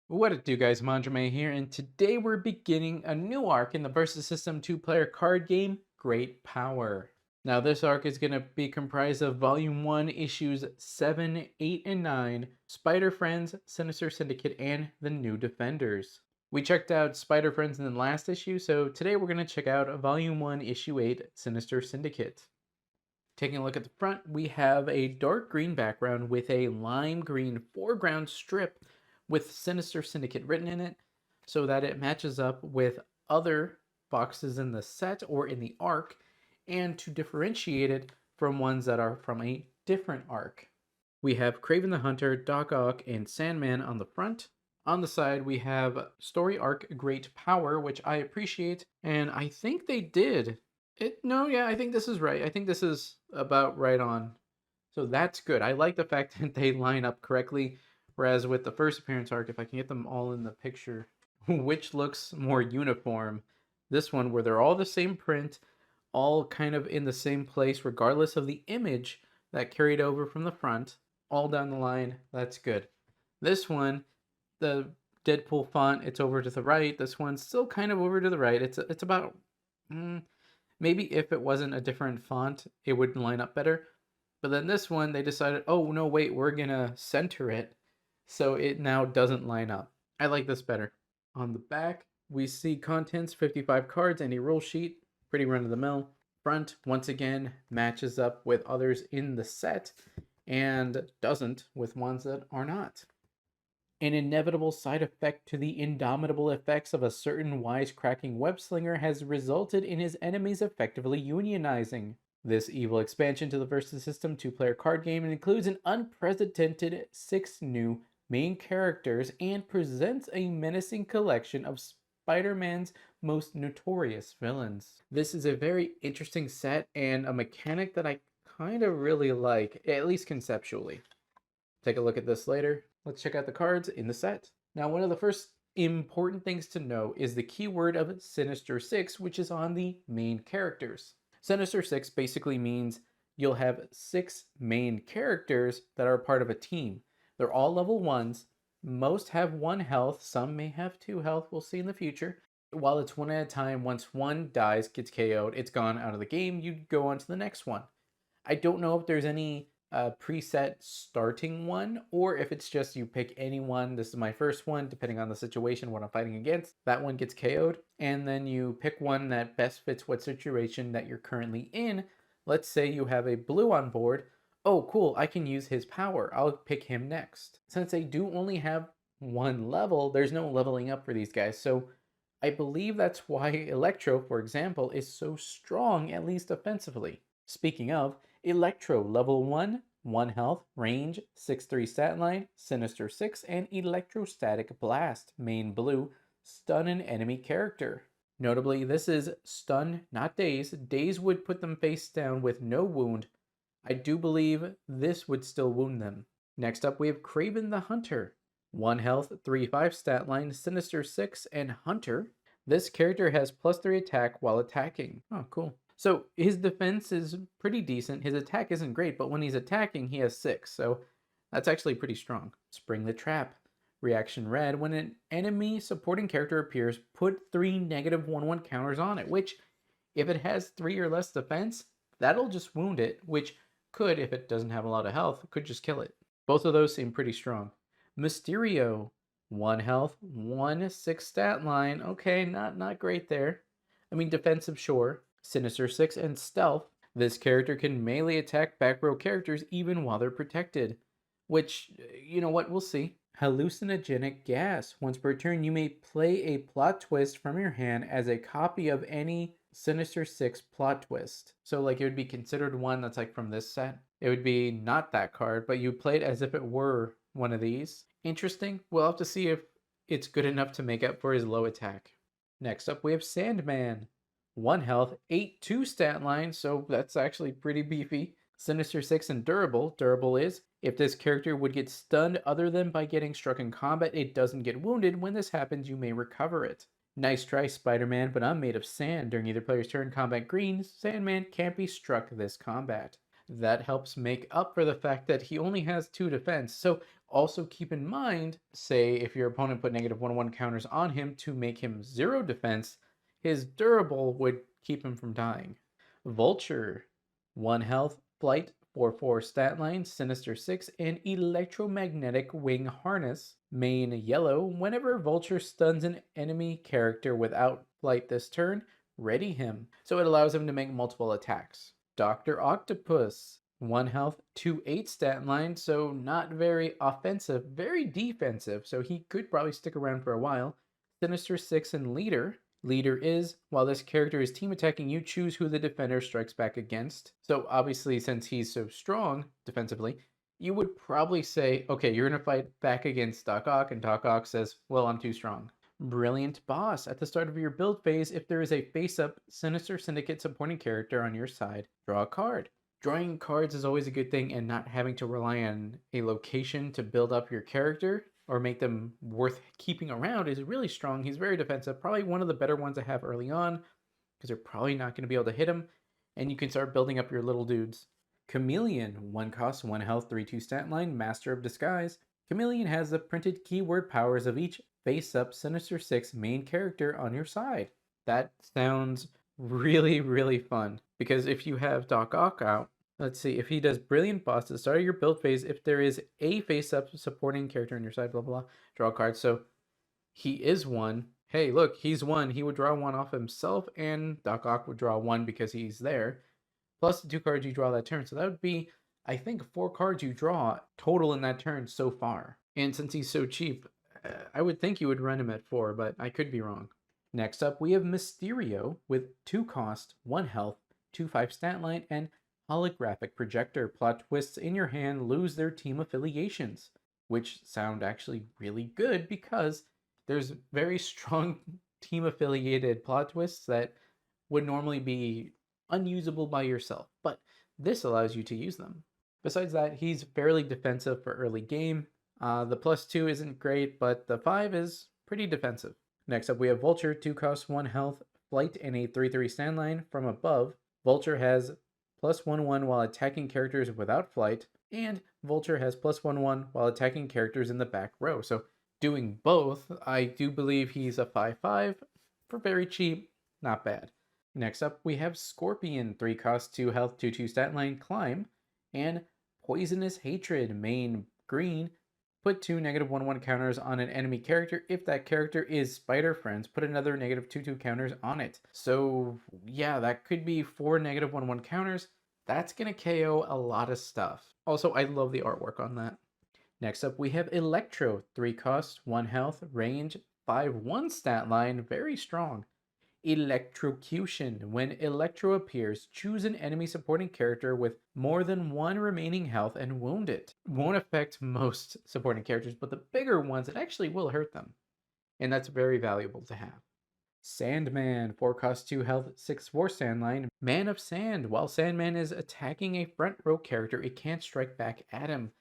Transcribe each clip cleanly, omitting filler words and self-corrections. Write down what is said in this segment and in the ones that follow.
What it do, guys? Manjoume here, and today we're beginning a new arc in the Versus System two-player card game, Great Power. Now, this arc is going to be comprised of Volume 1, Issues 7, 8, and 9, Spider Friends, Sinister Syndicate, and the New Defenders. We checked out Spider Friends in the last issue, so today we're going to check out Volume 1, Issue 8, Sinister Syndicate. Taking a look at the front, we have a dark green background with a lime green foreground strip with Sinister Syndicate written in it so that it matches up with other boxes in the set or in the arc, and to differentiate it from ones that are from a different arc. We have Kraven the Hunter, Doc Ock, and Sandman on the front. On the side, we have Story Arc Great Power, which I appreciate, and I think they did no, yeah, I think this is right. I think this is about right on. So that's good. I like the fact that they line up correctly. Whereas with the first appearance arc, if I can get them all in the picture, which looks more uniform, this one where they're all the same print, all kind of in the same place, regardless of the image that carried over from the front, all down the line, that's good. This one, the Deadpool font, it's over to the right. This one's still kind of over to the right. It's about maybe if it wasn't a different font, it would line up better. But then this one, they decided, oh, no, wait, we're going to center it. So it now doesn't line up. I like this better. On the back, we see contents, 55 cards, and a rule sheet. Pretty run-of-the-mill. Front, once again, matches up with others in the set and doesn't with ones that are not. An inevitable side effect to the indomitable effects of a certain wisecracking web-slinger has resulted in his enemies effectively unionizing. This evil expansion to the Versus System two-player card game includes an unprecedented 6 new main characters and presents a menacing collection of Spider-Man's most notorious villains. This is a very interesting set and a mechanic that I kind of really like, at least conceptually. Take a look at this later. Let's check out the cards in the set. Now, one of the first important things to know is the keyword of Sinister 6, which is on the main characters. Sinister 6 basically means you'll have 6 main characters that are part of a team. They're all level 1s. Most have 1 health. Some may have 2 health. We'll see in the future. While it's one at a time, once one dies, gets KO'd, it's gone out of the game. You go on to the next one. I don't know if there's any preset starting one, or if it's just you pick any one. This is my first one, depending on the situation, what I'm fighting against. That one gets KO'd, and then you pick one that best fits what situation that you're currently in. Let's say you have a blue on board. Oh, cool, I can use his power. I'll pick him next. Since they do only have 1 level, there's no leveling up for these guys. So I believe that's why Electro, for example, is so strong, at least offensively. Speaking of, Electro, level 1, 1 health, range, 6/3 stat line, Sinister 6, and Electrostatic Blast, main blue, stun an enemy character. Notably, this is stun, not daze. Daze would put them face down with no wound. I do believe this would still wound them. Next up, we have Kraven the Hunter. 1 health, 3/5 stat line, Sinister 6, and Hunter. This character has +3 attack while attacking. Oh, cool. So his defense is pretty decent. His attack isn't great, but when he's attacking, he has 6. So that's actually pretty strong. Spring the Trap. Reaction red. When an enemy supporting character appears, put 3 -1/1 counters on it, which, if it has 3 or less defense, that'll just wound it, which could, if it doesn't have a lot of health, could just kill it. Both of those seem pretty strong. Mysterio. 1 health, 1 6 stat line. Okay, not great there. I mean, defensive, sure. Sinister 6 and Stealth. This character can melee attack back row characters even while they're protected. Which, you know what, we'll see. Hallucinogenic gas. Once per turn, you may play a plot twist from your hand as a copy of any Sinister 6 plot twist. So, like, it would be considered one that's like from this set. It would be not that card, but you play it as if it were one of these. Interesting. We'll have to see if it's good enough to make up for his low attack. Next up, we have Sandman. 1 health, 8/2 stat line, so that's actually pretty beefy. Sinister 6 and Durable. Durable is, if this character would get stunned other than by getting struck in combat, it doesn't get wounded. When this happens, you may recover it. Nice try, Spider-Man, but I'm made of sand. During either player's turn, combat green, Sandman can't be struck this combat. That helps make up for the fact that he only has 2 defense. So also keep in mind, say if your opponent put -1/1 counters on him to make him 0 defense, his durable would keep him from dying. Vulture, 1 health, flight, 4/4 stat line, sinister 6, and electromagnetic wing harness. Main yellow, whenever Vulture stuns an enemy character without flight this turn, ready him. So it allows him to make multiple attacks. Dr. Octopus, 1 health, 2/8 stat line, so not very offensive, very defensive, so he could probably stick around for a while. Sinister 6 and Leader. Leader is, while this character is team attacking, you choose who the defender strikes back against. So obviously, since he's so strong defensively, you would probably say, okay, you're going to fight back against Doc Ock, and Doc Ock says, well, I'm too strong. Brilliant Boss. At the start of your build phase, if there is a face-up Sinister Syndicate supporting character on your side, draw a card. Drawing cards is always a good thing, and not having to rely on a location to build up your character or make them worth keeping around is really strong. He's very defensive, probably one of the better ones I have early on, because you're probably not going to be able to hit him, and you can start building up your little dudes. Chameleon, 1 cost, 1 health, 3/2 stat line, Master of Disguise. Chameleon has the printed keyword powers of each face-up Sinister 6 main character on your side. That sounds really, really fun, because if you have Doc Ock out, let's see, if he does Brilliant Boss at the start of your build phase, if there is a face-up supporting character on your side, blah, blah, blah, draw a card. So he is 1. Hey, look, he's 1. He would draw 1 off himself, and Doc Ock would draw 1 because he's there, plus the 2 cards you draw that turn. So that would be, I think, 4 cards you draw total in that turn so far. And since he's so cheap, I would think you would run him at 4, but I could be wrong. Next up, we have Mysterio with 2 cost, 1 health, 2/5 stat line, and holographic projector. Plot twists in your hand lose their team affiliations, which sound actually really good because there's very strong team affiliated plot twists that would normally be unusable by yourself, but this allows you to use them. Besides that, he's fairly defensive for early game. The +2 isn't great, but the 5 is pretty defensive. Next up, we have Vulture, 2 cost, 1 health, flight, and a 3/3 stand line. From above, Vulture has +1/1 while attacking characters without flight, and Vulture has +1/1 while attacking characters in the back row. So doing both, I do believe he's a 5/5 for very cheap, not bad. Next up, we have Scorpion, 3 cost, 2 health, 2/2 stat line, climb, and Poisonous Hatred, main green. Put 2 -1/1 counters on an enemy character. If that character is Spider Friends, put another -2/2 counters on it. So yeah, that could be 4 -1/1 counters. That's gonna KO a lot of stuff. Also, I love the artwork on that. Next up, we have Electro, 3 cost, 1 health, range, 5/1 stat line, very strong. Electrocution. When Electro appears, choose an enemy supporting character with more than 1 remaining health and wound it. Won't affect most supporting characters, but the bigger ones, it actually will hurt them. And that's very valuable to have. Sandman, 4 cost, 2 health, 6/4 sand line, Man of Sand. While Sandman is attacking a front row character, it can't strike back at him.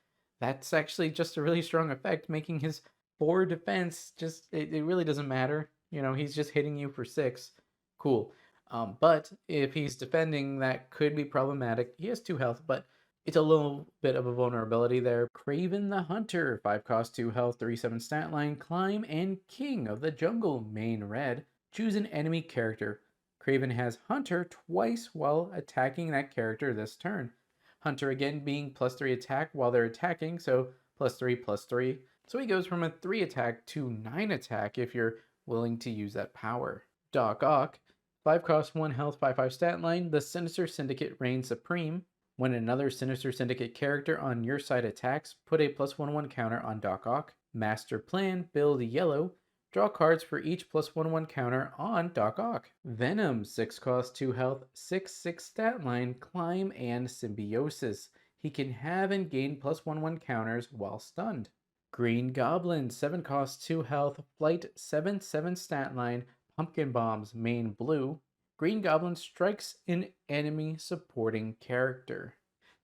That's actually just a really strong effect, making his 4 defense just, it really doesn't matter. You know, he's just hitting you for 6. Cool. But if he's defending, that could be problematic. He has 2 health, but it's a little bit of a vulnerability there. Craven the Hunter, 5 cost, 2 health, 3/7 stat line, climb, and King of the Jungle, main red. Choose an enemy character. Craven has Hunter twice while attacking that character this turn. Hunter again being +3 attack while they're attacking, so +3/+3. So he goes from a 3 attack to 9 attack if you're willing to use that power. Doc Ock, 5 cost, 1 health, 5/5 stat line. The Sinister Syndicate reigns supreme. When another Sinister Syndicate character on your side attacks, put a +1/1 counter on Doc Ock. Master Plan, build yellow. Draw cards for each +1/1 counter on Doc Ock. Venom, 6 cost, 2 health, 6/6 stat line, climb, and symbiosis. He can have and gain +1/1 counters while stunned. Green Goblin, 7 cost, 2 health, flight, 7/7 stat line, pumpkin bombs, main blue. Green Goblin strikes an enemy supporting character.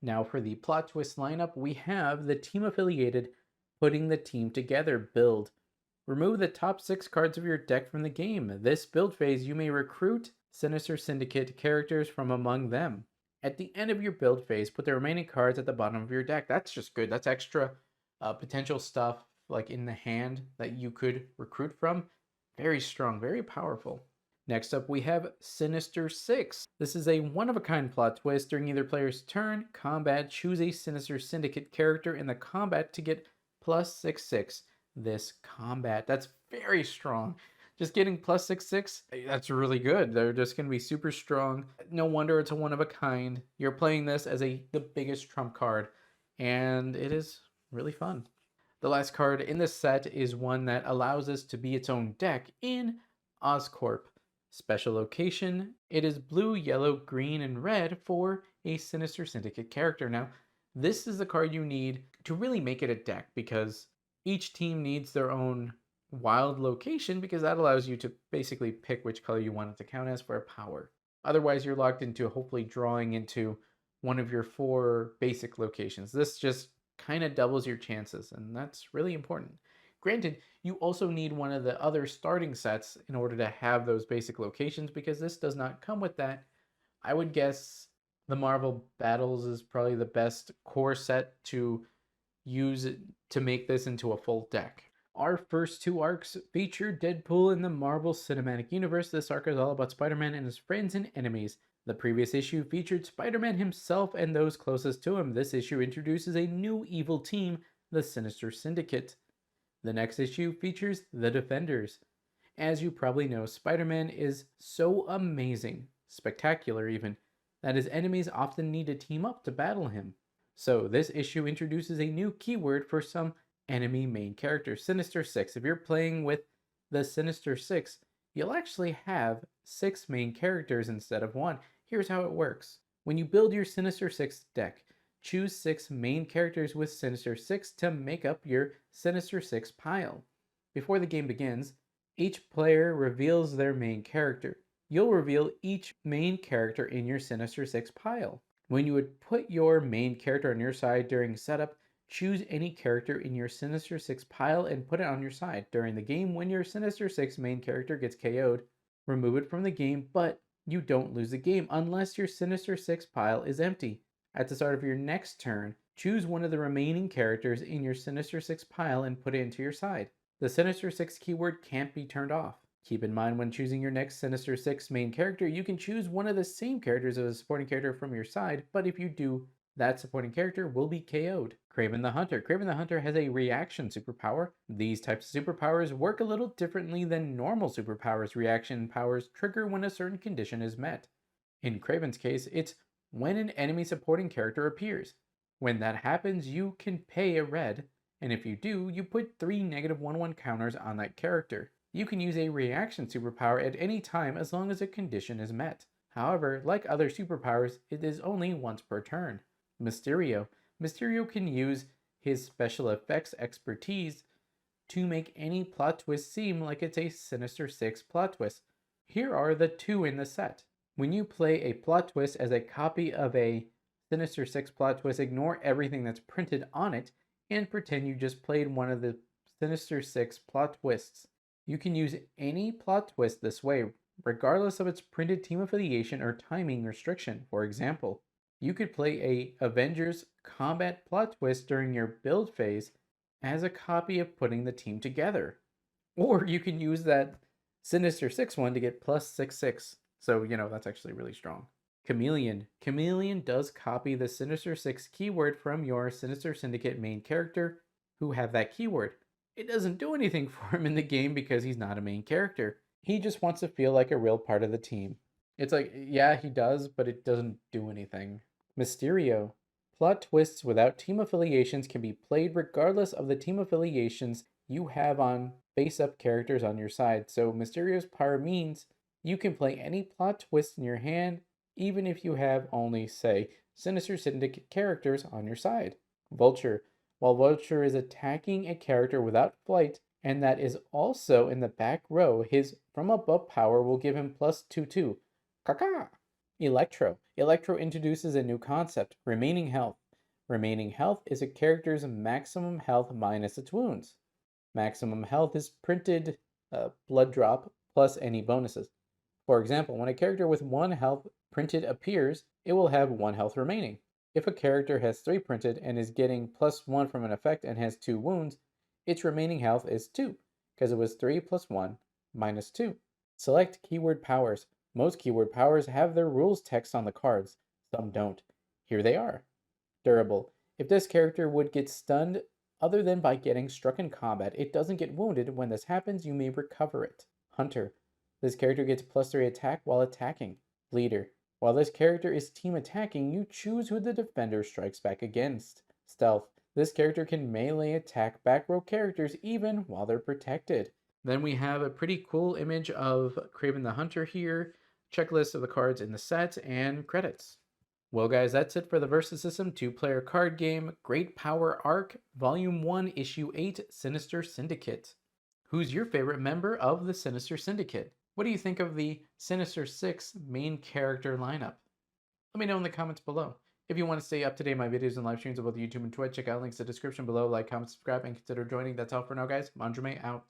Now for the plot twist lineup, we have the team affiliated putting the team together build. Remove the top 6 cards of your deck from the game. This build phase, you may recruit Sinister Syndicate characters from among them. At the end of your build phase, put the remaining cards at the bottom of your deck. That's just good. That's extra potential stuff like in the hand that you could recruit from. Very strong, very powerful. Next up, we have Sinister 6. This is a one-of-a-kind plot twist. During either player's turn, combat, choose a Sinister Syndicate character in the combat to get +6/6 this combat. That's very strong. Just getting +6/6, that's really good. They're just going to be super strong. No wonder it's a one-of-a-kind. You're playing this as the biggest trump card, and it is really fun. The last card in this set is one that allows us to be its own deck in Oscorp. Special location, it is blue, yellow, green, and red for a Sinister Syndicate character. Now, this is the card you need to really make it a deck because each team needs their own wild location because that allows you to basically pick which color you want it to count as for a power. Otherwise, you're locked into hopefully drawing into one of your 4 basic locations. This just kind of doubles your chances, and that's really important. Granted, you also need one of the other starting sets in order to have those basic locations because this does not come with that. I would guess the Marvel Battles is probably the best core set to use to make this into a full deck. Our first 2 arcs feature Deadpool in the Marvel Cinematic Universe. This arc is all about Spider-Man and his friends and enemies. The previous issue featured Spider-Man himself and those closest to him. This issue introduces a new evil team, the Sinister Syndicate. The next issue features the Defenders. As you probably know, Spider-Man is so amazing, spectacular even, that his enemies often need to team up to battle him. So this issue introduces a new keyword for some enemy main character, Sinister 6. If you're playing with the Sinister 6, you'll actually have 6 main characters instead of 1. Here's how it works. When you build your Sinister 6 deck, choose 6 main characters with Sinister 6 to make up your Sinister 6 pile. Before the game begins, each player reveals their main character. You'll reveal each main character in your Sinister 6 pile. When you would put your main character on your side during setup, choose any character in your Sinister 6 pile and put it on your side. During the game, when your Sinister 6 main character gets KO'd, remove it from the game, but you don't lose the game unless your Sinister 6 pile is empty. At the start of your next turn, choose one of the remaining characters in your Sinister 6 pile and put it into your side. The Sinister 6 keyword can't be turned off. Keep in mind when choosing your next Sinister 6 main character, you can choose one of the same characters as a supporting character from your side, but if you do, that supporting character will be KO'd. Kraven the Hunter. Kraven the Hunter has a reaction superpower. These types of superpowers work a little differently than normal superpowers. Reaction powers trigger when a certain condition is met. In Kraven's case, it's when an enemy supporting character appears. When that happens, you can pay a red, and if you do, you put 3 -1/1 counters on that character. You can use a reaction superpower at any time as long as a condition is met. However, like other superpowers, it is only once per turn. Mysterio. Mysterio can use his special effects expertise to make any plot twist seem like it's a Sinister 6 plot twist. Here are the 2 in the set. When you play a plot twist as a copy of a Sinister 6 plot twist, ignore everything that's printed on it and pretend you just played one of the Sinister 6 plot twists. You can use any plot twist this way, regardless of its printed team affiliation or timing restriction. For example, you could play a Avengers combat plot twist during your build phase as a copy of putting the team together. Or you can use that Sinister 6 one to get +6/6. So, that's actually really strong. Chameleon. Chameleon does copy the Sinister 6 keyword from your Sinister Syndicate main character who have that keyword. It doesn't do anything for him in the game because he's not a main character. He just wants to feel like a real part of the team. It's like, yeah, he does, but it doesn't do anything. Mysterio. Plot twists without team affiliations can be played regardless of the team affiliations you have on face-up characters on your side. So Mysterio's power means you can play any plot twist in your hand, even if you have only, say, Sinister Syndicate characters on your side. Vulture. While Vulture is attacking a character without flight, and that is also in the back row, his from above power will give him +2/2. Caca! Electro. Electro introduces a new concept, remaining health. Remaining health is a character's maximum health minus its wounds. Maximum health is printed blood drop plus any bonuses. For example, when a character with 1 health printed appears, it will have 1 health remaining. If a character has 3 printed and is getting +1 from an effect and has 2 wounds, its remaining health is 2, because it was 3 plus 1 minus 2. Select keyword powers. Most keyword powers have their rules text on the cards, some don't. Here they are. Durable. If this character would get stunned other than by getting struck in combat, it doesn't get wounded. When this happens, you may recover it. Hunter. This character gets +3 attack while attacking. Leader. While this character is team attacking, you choose who the defender strikes back against. Stealth. This character can melee attack back row characters even while they're protected. Then we have a pretty cool image of Kraven the Hunter here, checklist of the cards in the set, and credits. Well, guys, that's it for the Versus System 2-player card game, Great Power Arc, Volume 1, Issue 8, Sinister Syndicate. Who's your favorite member of the Sinister Syndicate? What do you think of the Sinister 6 main character lineup? Let me know in the comments below. If you want to stay up to date on my videos and live streams on both YouTube and Twitch, check out links in the description below, like, comment, subscribe, and consider joining. That's all for now, guys. Manjoume out.